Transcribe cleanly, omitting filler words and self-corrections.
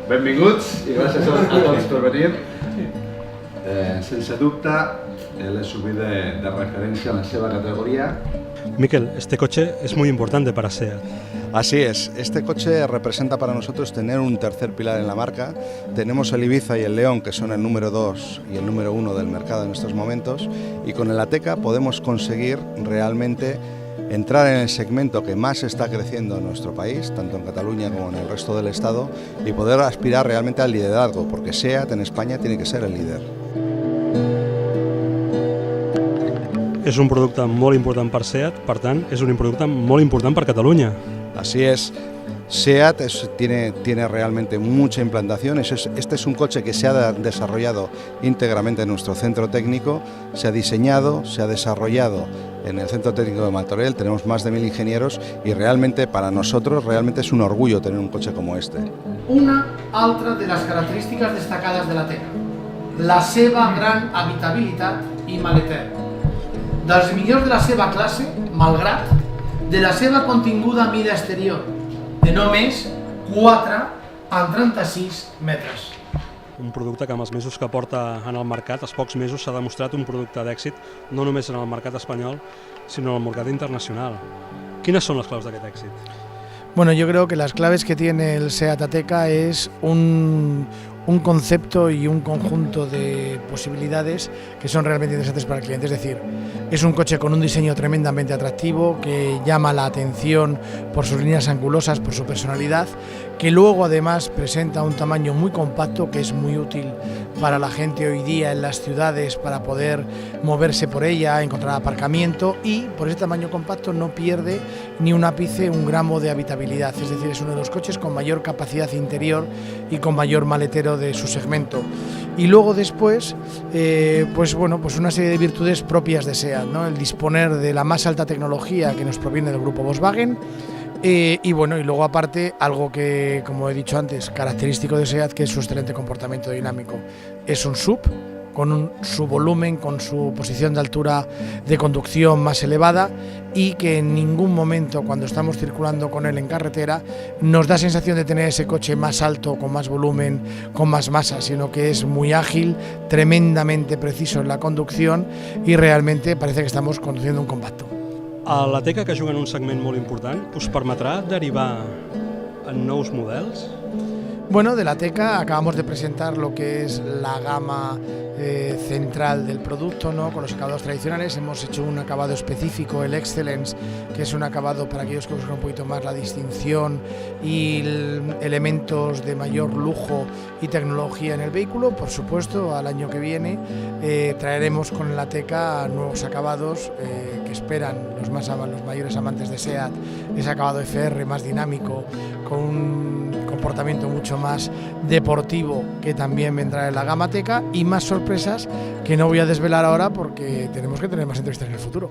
Benvinguts i gràcies a tots per venir. Sense dubte, el SUV de referencia en la seva categoría. Miquel, este coche es muy importante para SEAT. Así es, este coche representa para nosotros tener un tercer pilar en la marca. Tenemos el Ibiza y el León, que son el número 2 y el número 1 del mercado en estos momentos, y con el Ateca podemos conseguir realmente entrar en el segmento que más está creciendo en nuestro país, tanto en Cataluña como en el resto del Estado, y poder aspirar realmente al liderazgo, porque SEAT en España tiene que ser el líder. És un producte molt important per SEAT, per tant, és un producte molt important per Catalunya. Así es. SEAT tiene realmente mucha implantación. Este es un coche que se ha desarrollado íntegramente en nuestro centro técnico, se ha diseñado, se ha desarrollado en el centro técnico de Martorell. Tenemos más de 1000 ingenieros y realmente para nosotros realmente es un orgullo tener un coche como este. Una altra de les característiques destacades de l'Ateca, la seva gran habitabilitat i maleter. Dels millors de la seva classe, malgrat de la seva continguda mida exterior, de només 4 en 36 metres. Un producte que amb els mesos que porta en el mercat, els pocs mesos, s'ha demostrat un producte d'èxit, no només en el mercat espanyol, sinó en el mercat internacional. Quines són les claus d'aquest èxit? Bueno, yo creo que las claves que tiene el SEAT Ateca es un concepto y un conjunto de posibilidades que son realmente interesantes para el cliente. Es decir, es un coche con un diseño tremendamente atractivo que llama la atención por sus líneas angulosas, por su personalidad, que luego además presenta un tamaño muy compacto que es muy útil para la gente hoy día en las ciudades para poder moverse por ella, encontrar aparcamiento, y por ese tamaño compacto no pierde ni un ápice, un gramo de habitabilidad. Es decir, es uno de los coches con mayor capacidad interior y con mayor maletero de su segmento. Y luego después, pues una serie de virtudes propias de SEAT, ¿no? El disponer de la más alta tecnología que nos proviene del grupo Volkswagen, y luego aparte algo que, como he dicho antes, característico de SEAT, que es su excelente comportamiento dinámico. Es un SUV con su volumen, con su posición de altura de conducción más elevada, y que en ningún momento cuando estamos circulando con él en carretera nos da sensación de tener ese coche más alto, con más volumen, con más masa, sino que es muy ágil, tremendamente preciso en la conducción, y realmente parece que estamos conduciendo un compacto. L'Ateca, que juga en un segment molt important, us permetrà derivar en nous models? Bueno, de la Ateca acabamos de presentar lo que es la gama central del producto, ¿no? Con los acabados tradicionales. Hemos hecho un acabado específico, el Excellence, que es un acabado para aquellos que buscan un poquito más la distinción y elementos de mayor lujo y tecnología en el vehículo. Por supuesto, al año que viene traeremos con la Ateca nuevos acabados que esperan los mayores amantes de SEAT, ese acabado FR más dinámico, con un comportamiento mucho más deportivo, que también vendrá en la gama Ateca, y más sorpresas que no voy a desvelar ahora porque tenemos que tener más entrevistas en el futuro.